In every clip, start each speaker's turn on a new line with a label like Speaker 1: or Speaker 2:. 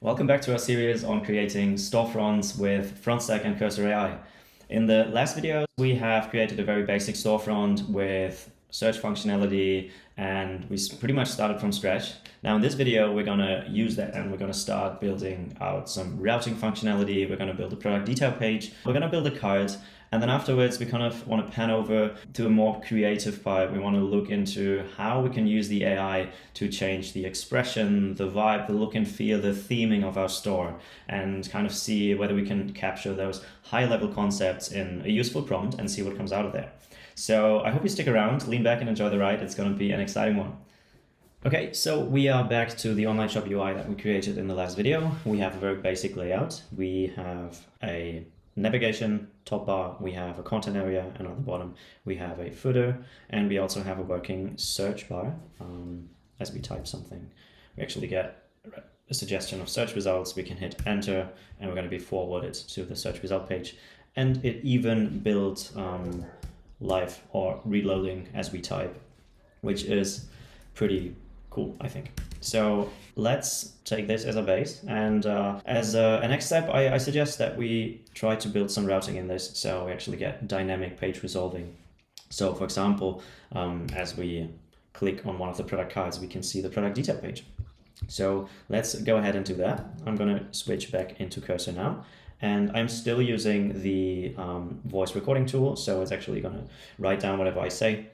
Speaker 1: Welcome back to our series on creating storefronts with Frontstack and Cursor AI. In the last video, we have created a very basic storefront with search functionality, and we pretty much started from scratch. Now in this video, we're gonna use that and we're gonna start building out some routing functionality. We're gonna build a product detail page. We're gonna build a cart. And then afterwards, we kind of want to pan over to a more creative part. We want to look into how we can use the AI to change the expression, the vibe, the look and feel, the theming of our store, and kind of see whether we can capture those high-level concepts in a useful prompt and see what comes out of there. So I hope you stick around, lean back and enjoy the ride. It's going to be an exciting one. Okay, so we are back to the online shop UI that we created in the last video. We have a very basic layout. We have a navigation top bar, we have a content area, and on the bottom we have a footer, and we also have a working search bar. As we type something, we actually get a suggestion of search results. We can hit enter and we're going to be forwarded to the search result page, and it even builds live or reloading as we type, which is pretty cool, I think. So let's take this as a base, and as a next step, I suggest that we try to build some routing in this, so we actually get dynamic page resolving. So for example, as we click on one of the product cards, we can see the product detail page. So let's go ahead and do that. I'm going to switch back into Cursor now, and I'm still using the voice recording tool, so it's actually going to write down whatever I say.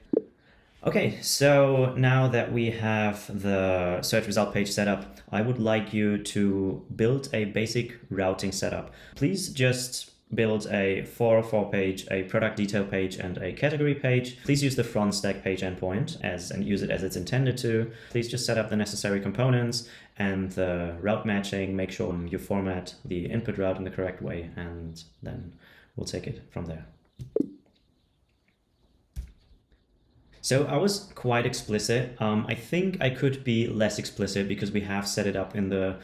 Speaker 1: Okay, so now that we have the search result page set up, I would like you to build a basic routing setup. Please just build a 404 page, a product detail page, and a category page. Please use the Frontstack page endpoint and use it as it's intended to. Please just set up the necessary components and the route matching. Make sure you format the input route in the correct way, and then we'll take it from there. So I was quite explicit. I think I could be less explicit because we have set it up in the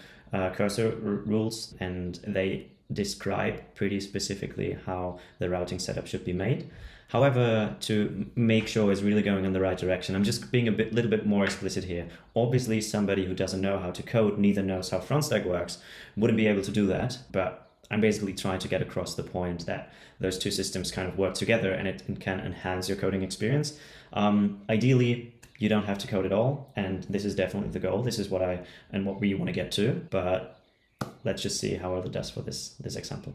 Speaker 1: cursor rules, and they describe pretty specifically how the routing setup should be made. However, to make sure it's really going in the right direction, I'm just being a little bit more explicit here. Obviously, somebody who doesn't know how to code, neither knows how Frontstack works, wouldn't be able to do that. But I'm basically trying to get across the point that those two systems kind of work together, and it can enhance your coding experience. Ideally, you don't have to code at all, and this is definitely the goal. This is what we want to get to, but let's just see how it does for this example.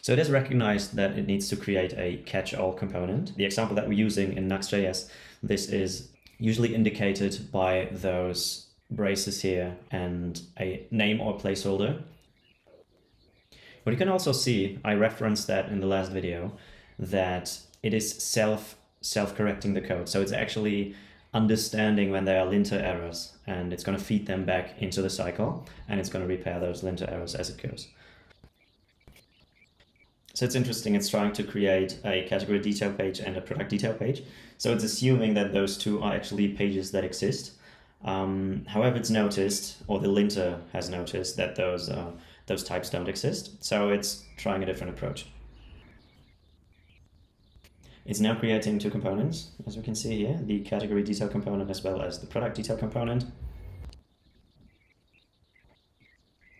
Speaker 1: So it has recognized that it needs to create a catch-all component. The example that we're using in Nuxt.js, this is usually indicated by those braces here and a name or placeholder. But you can also see, I referenced that in the last video, that it is self-correcting the code. So it's actually understanding when there are linter errors, and it's going to feed them back into the cycle, and it's going to repair those linter errors as it goes. So it's interesting, it's trying to create a category detail page and a product detail page. So it's assuming that those two are actually pages that exist. However, it's noticed, or the linter has noticed, that those types don't exist. So it's trying a different approach. It's now creating two components, as we can see here, the category detail component as well as the product detail component.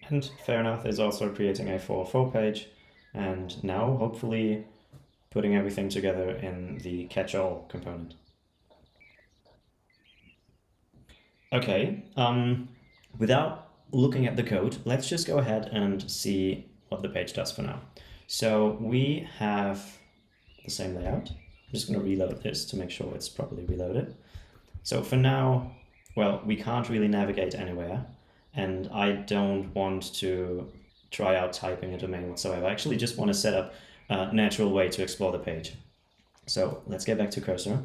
Speaker 1: And fair enough, it's also creating a 404 page, and now hopefully putting everything together in the catch-all component. Okay, without looking at the code, let's just go ahead and see what the page does for now. So we have the same layout. I'm just going to reload this to make sure it's properly reloaded. So for now, well, we can't really navigate anywhere, and I don't want to try out typing a domain whatsoever. I actually just want to set up a natural way to explore the page. So let's get back to Cursor.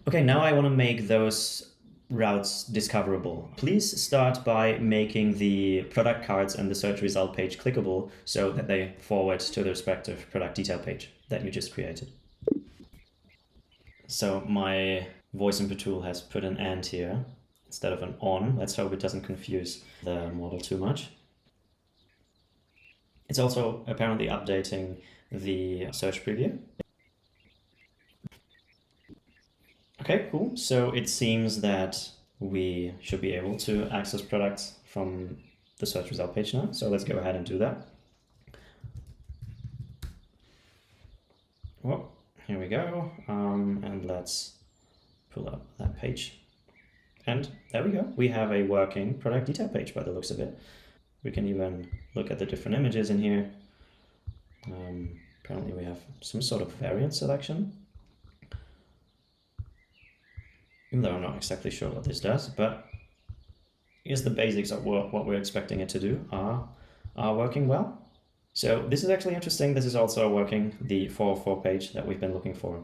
Speaker 1: Okay, now I want to make those routes discoverable. Please start by making the product cards and the search result page clickable so that they forward to the respective product detail page that you just created. So my voice input tool has put an and here instead of an on. Let's hope it doesn't confuse the model too much. It's also apparently updating the search preview. Okay, cool. So it seems that we should be able to access products from the search result page now. So let's go ahead and do that. Well, here we go. And let's pull up that page. And there we go. We have a working product detail page by the looks of it. We can even look at the different images in here. Apparently we have some sort of variant selection. Even though I'm not exactly sure what this does, but here's the basics of what we're expecting it to do are working well. So this is actually interesting. This is also working the 404 page that we've been looking for.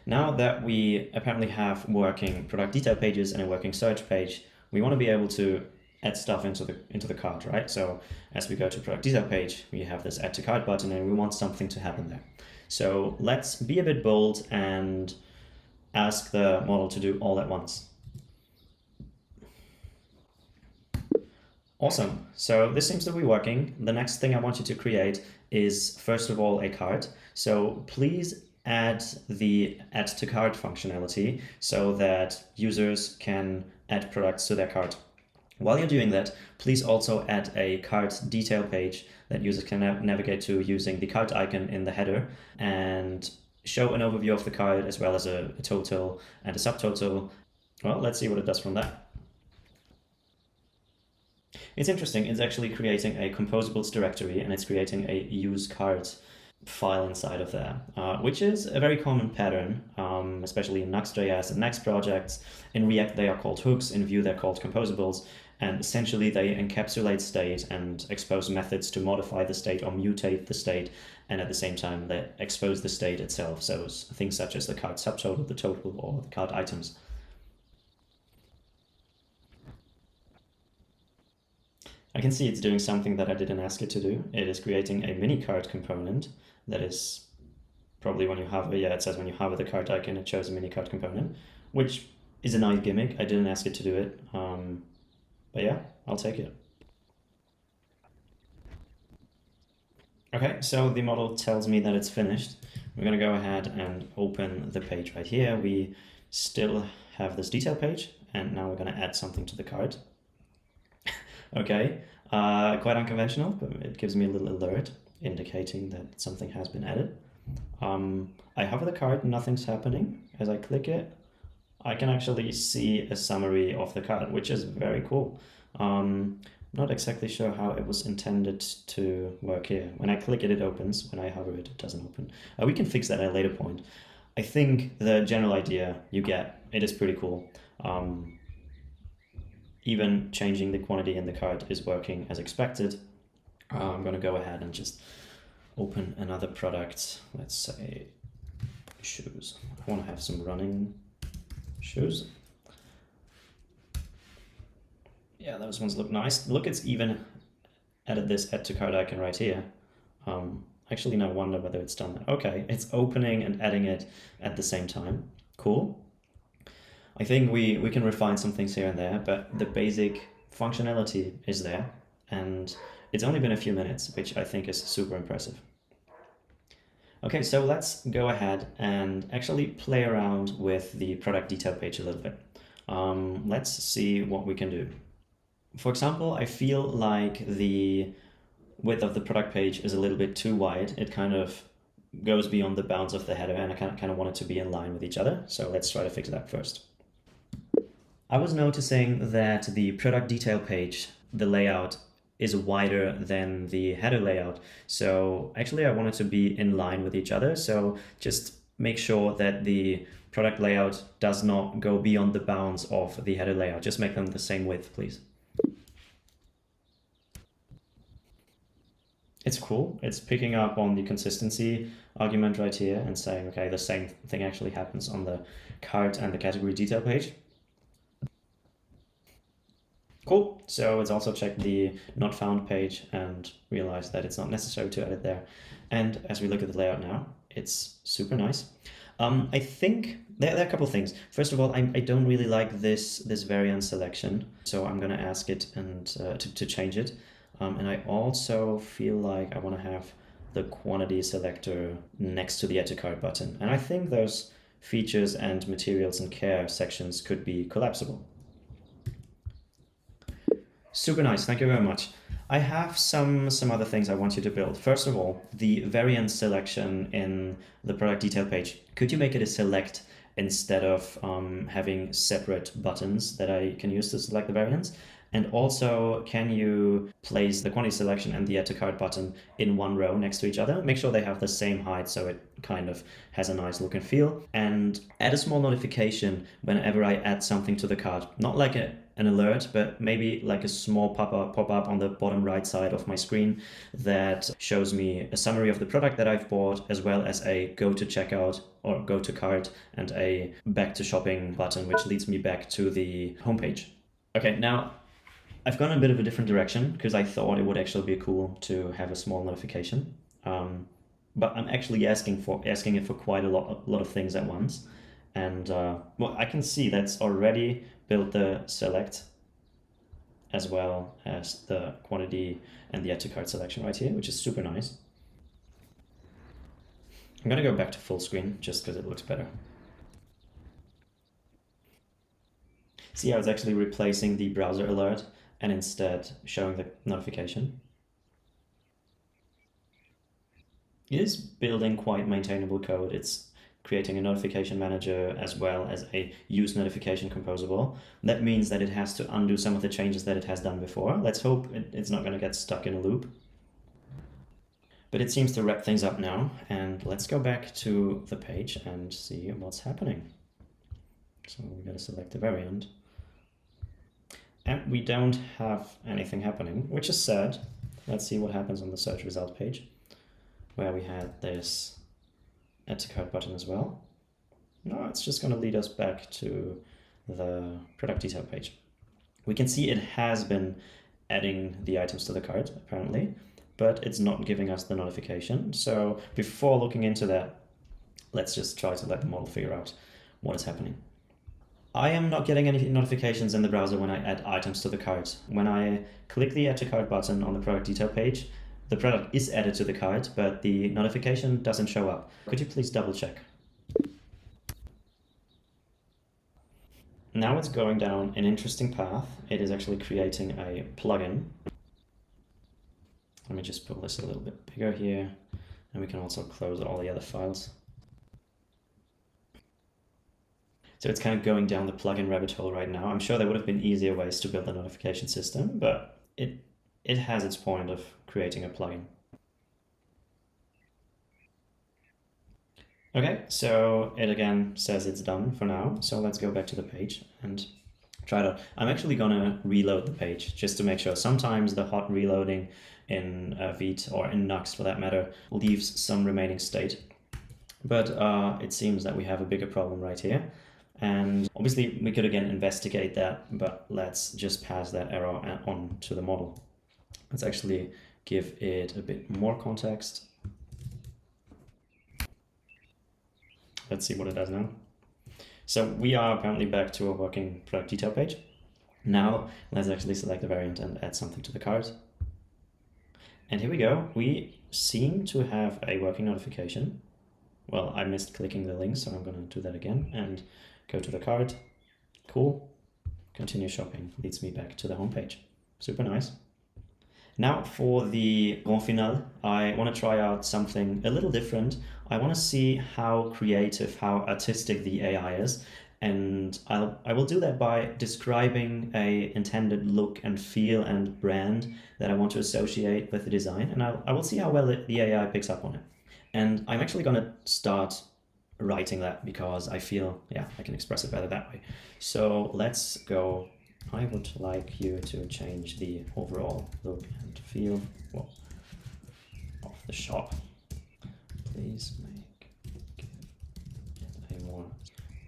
Speaker 1: Now that we apparently have working product detail pages and a working search page, we want to be able to add stuff into the cart, right? So as we go to product detail page, we have this add to cart button and we want something to happen there. So let's be a bit bold and ask the model to do all at once. Awesome. So this seems to be working. The next thing I want you to create is, first of all, a cart. So please add the add to cart functionality so that users can add products to their cart. While you're doing that, please also add a cart detail page that users can navigate to using the cart icon in the header and show an overview of the cart as well as a total and a subtotal. Well, let's see what it does from that. It's interesting. It's actually creating a composables directory and it's creating a use cart file inside of there, which is a very common pattern, especially in Nuxt.js and Next projects. In React, they are called hooks. In Vue, they're called composables. And essentially, they encapsulate state and expose methods to modify the state or mutate the state. And at the same time, they expose the state itself. So things such as the cart subtotal, the total, or the cart items. I can see it's doing something that I didn't ask it to do. It is creating a mini cart component that is probably when you hover, yeah, it says when you hover the cart icon, it shows a mini cart component, which is a nice gimmick. I didn't ask it to do it. But yeah, I'll take it. Okay, so the model tells me that it's finished. We're going to go ahead and open the page right here. We still have this detail page, and now we're going to add something to the cart. Okay, quite unconventional, but it gives me a little alert indicating that something has been added. I hover the cart, nothing's happening. As I click it, I can actually see a summary of the cart, which is very cool. Not exactly sure how it was intended to work here. When I click it, it opens. When I hover it, it doesn't open. We can fix that at a later point. I think the general idea you get, it is pretty cool. Even changing the quantity in the cart is working as expected. I'm going to go ahead and just open another product. Let's say shoes. I want to have some running shoes. Yeah, those ones look nice. Look, it's even added this add to cart icon right here. Actually, no wonder whether it's done that. Okay, it's opening and adding it at the same time. Cool. I think we can refine some things here and there, but the basic functionality is there, and it's only been a few minutes, which I think is super impressive. Okay, so let's go ahead and actually play around with the product detail page a little bit. Let's see what we can do. For example, I feel like the width of the product page is a little bit too wide. It kind of goes beyond the bounds of the header, and I kind of want it to be in line with each other. So let's try to fix that first. I was noticing that the product detail page, the layout is wider than the header layout. So actually I want it to be in line with each other. So just make sure that the product layout does not go beyond the bounds of the header layout. Just make them the same width, please. It's cool. It's picking up on the consistency argument right here and saying, okay, the same thing actually happens on the cart and the category detail page. Cool. So it's also checked the not found page and realized that it's not necessary to edit there. And as we look at the layout now, it's super nice. I think there are a couple of things. First of all, I don't really like this variant selection, so I'm going to ask it and to change it. And I also feel like I want to have the quantity selector next to the add to cart button. And I think those features and materials and care sections could be collapsible. Super nice, thank you very much. I have some other things I want you to build. First of all, the variant selection in the product detail page. Could you make it a select instead of having separate buttons that I can use to select the variants? And also, can you place the quantity selection and the add to cart button in one row next to each other? Make sure they have the same height so it kind of has a nice look and feel. And add a small notification whenever I add something to the cart. Not like an alert, but maybe like a small pop-up on the bottom right side of my screen that shows me a summary of the product that I've bought, as well as a go to checkout or go to cart and a back to shopping button, which leads me back to the homepage. Okay, now I've gone a bit of a different direction because I thought it would actually be cool to have a small notification. But I'm actually asking it for quite a lot of things at once. And well, I can see that's already built the select as well as the quantity and the add to cart selection right here, which is super nice. I'm gonna go back to full screen just because it looks better. See how it's actually replacing the browser alert and instead showing the notification. It is building quite maintainable code. It's creating a notification manager as well as a use notification composable. That means that it has to undo some of the changes that it has done before. Let's hope it's not going to get stuck in a loop. But it seems to wrap things up now, and let's go back to the page and see what's happening. So we got to select the variant. And we don't have anything happening, which is sad. Let's see what happens on the search result page, where we had this add to cart button as well. No, it's just going to lead us back to the product detail page. We can see it has been adding the items to the cart, apparently, but it's not giving us the notification. So before looking into that, let's just try to let the model figure out what is happening. I am not getting any notifications in the browser when I add items to the cart. When I click the add to cart button on the product detail page, the product is added to the cart, but the notification doesn't show up. Could you please double check? Now it's going down an interesting path. It is actually creating a plugin. Let me just pull this a little bit bigger here, and we can also close all the other files. So it's kind of going down the plugin rabbit hole right now. I'm sure there would have been easier ways to build a notification system, but it has its point of creating a plugin. Okay, so it again says it's done for now. So let's go back to the page and try it out. I'm actually gonna reload the page just to make sure. Sometimes the hot reloading in Vite or in Nuxt for that matter leaves some remaining state. But it seems that we have a bigger problem right here. And obviously we could again investigate that, but let's just pass that error on to the model. Let's actually give it a bit more context. Let's see what it does now. So we are apparently back to a working product detail page. Now let's actually select the variant and add something to the cart. And here we go. We seem to have a working notification. Well, I missed clicking the link, so I'm going to do that again and go to the cart. Cool. Continue shopping leads me back to the homepage. Super nice. Now for the grand finale, I want to try out something a little different. I want to see how creative, how artistic the AI is. And I will do that by describing a intended look and feel and brand that I want to associate with the design. And I will see how well the AI picks up on it. And I'm actually going to start writing that because I feel, yeah, I can express it better that way. So let's go. I would like you to change the overall look and feel of the shop. Please make it a more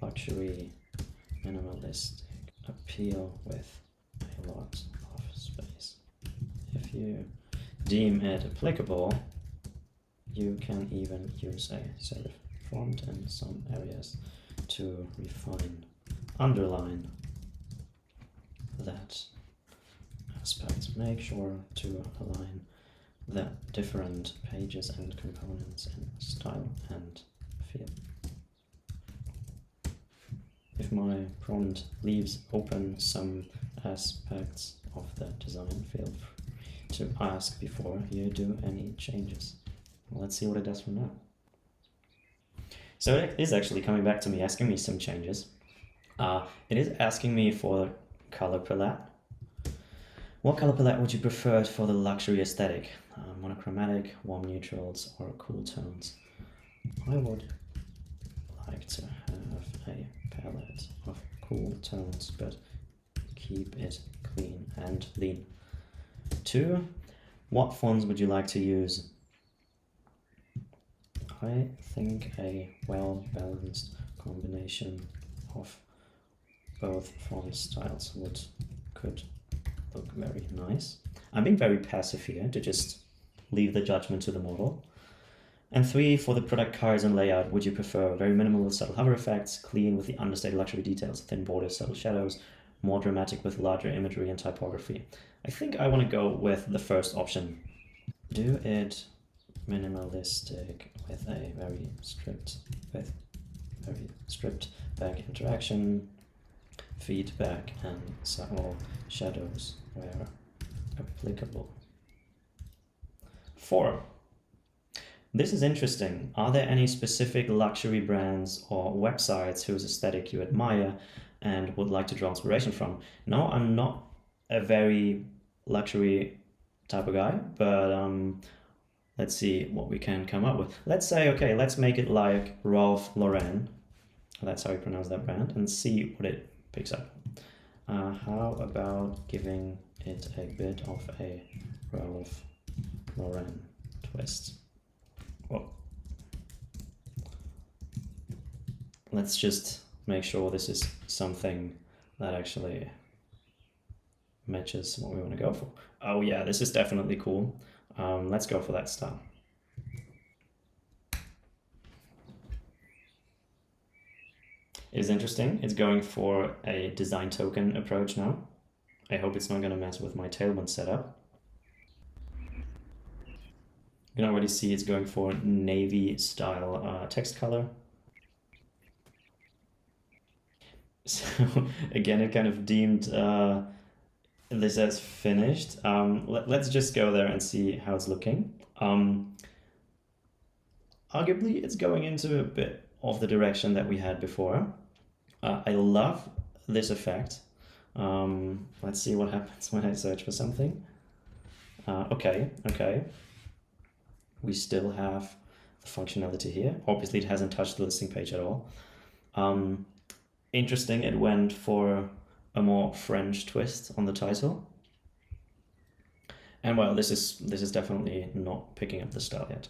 Speaker 1: luxury, minimalistic appeal with a lot of space. If you deem it applicable, you can even use a serif font in some areas to refine, underline that aspect. Make sure to align the different pages and components in style and feel. If my prompt leaves open some aspects of the design, feel free to ask before you do any changes. Well, let's see what it does from now. So it is actually coming back to me, asking me some changes. It is asking me for color palette. What color palette would you prefer for the luxury aesthetic? Monochromatic, warm neutrals, or cool tones? I would like to have a palette of cool tones, but keep it clean and lean. 2. What fonts would you like to use? I think a well-balanced combination of both font styles could look very nice. I'm being very passive here to just leave the judgment to the model. And 3, for the product cards and layout, would you prefer very minimal with subtle hover effects, clean with the understated luxury details, thin borders, subtle shadows, more dramatic with larger imagery and typography? I think I want to go with the first option. Do it minimalistic with a very stripped back interaction, feedback, and subtle shadows where applicable. 4. This is interesting. Are there any specific luxury brands or websites whose aesthetic you admire and would like to draw inspiration from? No, I'm not a very luxury type of guy, but let's see what we can come up with. Let's say, okay, let's make it like Ralph Lauren. That's how you pronounce that brand, and see what it picks up. How about giving it a bit of a Ralph Lauren twist? Well, let's just make sure this is something that actually matches what we want to go for. Oh yeah, this is definitely cool. Let's go for that style. It is interesting. It's going for a design token approach now. I hope it's not going to mess with my Tailwind setup. You can already see it's going for navy style text color. So again, it kind of deemed this as finished. Let's just go there and see how it's looking. Arguably, it's going into a bit of the direction that we had before. I love this effect. Let's see what happens when I search for something. Okay. We still have the functionality here. Obviously, it hasn't touched the listing page at all. Interesting, it went for a more French twist on the title. And well, this is definitely not picking up the style yet.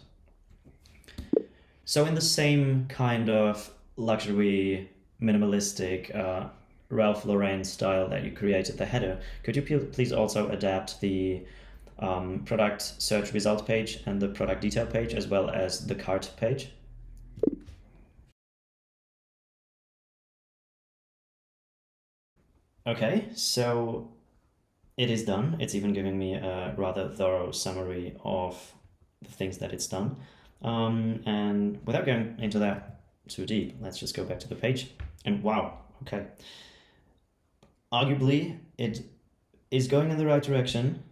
Speaker 1: So in the same kind of luxury, minimalistic Ralph Lauren style that you created the header, could you please also adapt the product search result page and the product detail page, as well as the cart page? Okay, so it is done. It's even giving me a rather thorough summary of the things that it's done. And without going into that too deep, let's just go back to the page. And wow, okay. Arguably, it is going in the right direction.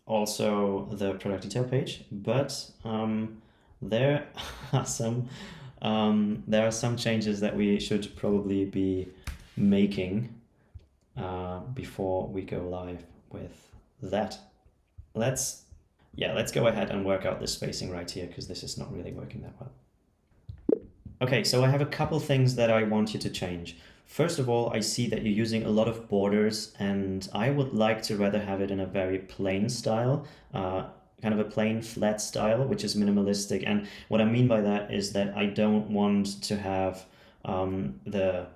Speaker 1: Also, the product detail page, but there are some changes that we should probably be making before we go live with that. Let's go ahead and work out this spacing right here, because this is not really working that well. Okay, so I have a couple things that I want you to change. First of all, I see that you're using a lot of borders, and I would like to rather have it in a very plain style, kind of a plain flat style, which is minimalistic. And what I mean by that is that I don't want to have the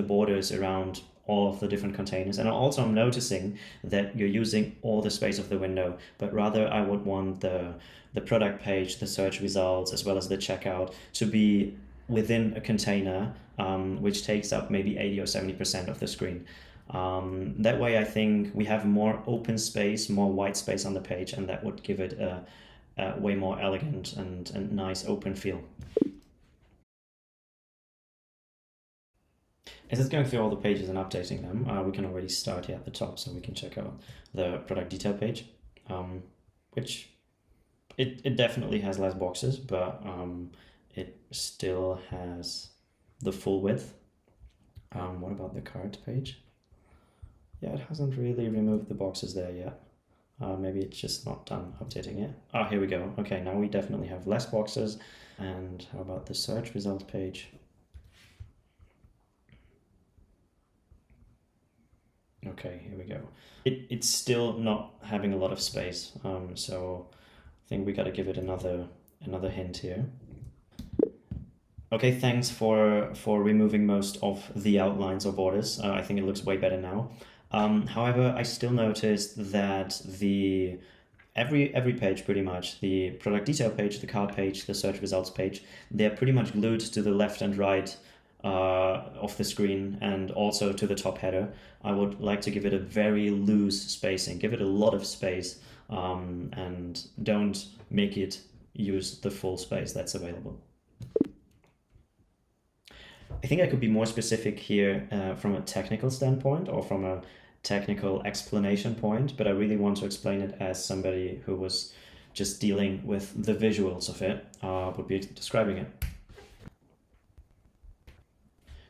Speaker 1: borders around all of the different containers. And also I'm noticing that you're using all the space of the window, but rather I would want the product page, the search results, as well as the checkout to be within a container, which takes up maybe 80 or 70% of the screen. That way I think we have more open space, more white space on the page, and that would give it a way more elegant and nice open feel. As it's going through all the pages and updating them, we can already start here at the top, so we can check out the product detail page, which it definitely has less boxes, but it still has the full width. What about the cart page? Yeah, it hasn't really removed the boxes there yet. Maybe it's just not done updating it. Ah, here we go. Okay, now we definitely have less boxes. And how about the search result page? Okay, here we go. It's still not having a lot of space, so I think we got to give it another hint here. Okay, thanks for removing most of the outlines or borders. I think it looks way better now. However, I still noticed that every page pretty much, the product detail page, the cart page, the search results page, they're pretty much glued to the left and right of the screen, and also to the top header. I would like to give it a very loose spacing, give it a lot of space, and don't make it use the full space that's available. I think I could be more specific here from a technical standpoint or from a technical explanation point, but I really want to explain it as somebody who was just dealing with the visuals of it, would be describing it.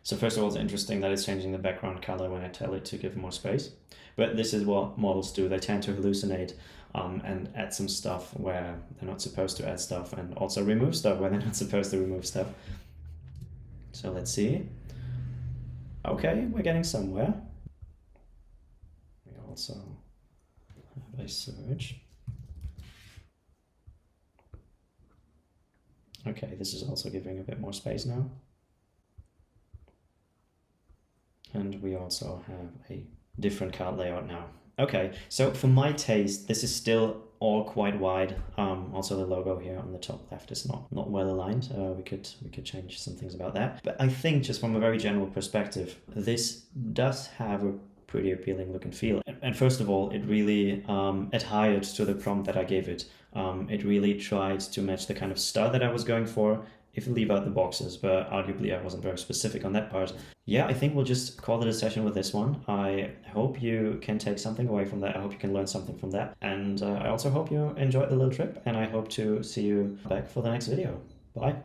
Speaker 1: So first of all, it's interesting that it's changing the background color when I tell it to give more space. But this is what models do. They tend to hallucinate and add some stuff where they're not supposed to add stuff, and also remove stuff where they're not supposed to remove stuff. So let's see. Okay, we're getting somewhere. We also have a search. Okay, this is also giving a bit more space now. And we also have a different card layout now. Okay, so for my taste, this is still all quite wide. Also the logo here on the top left is not well aligned. We could change some things about that. But I think just from a very general perspective, this does have a pretty appealing look and feel. And first of all, it really adhered to the prompt that I gave it. It really tried to match the kind of style that I was going for, if you leave out the boxes, but arguably I wasn't very specific on that part. Yeah, I think we'll just call it a session with this one. I hope you can take something away from that. I hope you can learn something from that. And I also hope you enjoyed the little trip, and I hope to see you back for the next video. Bye.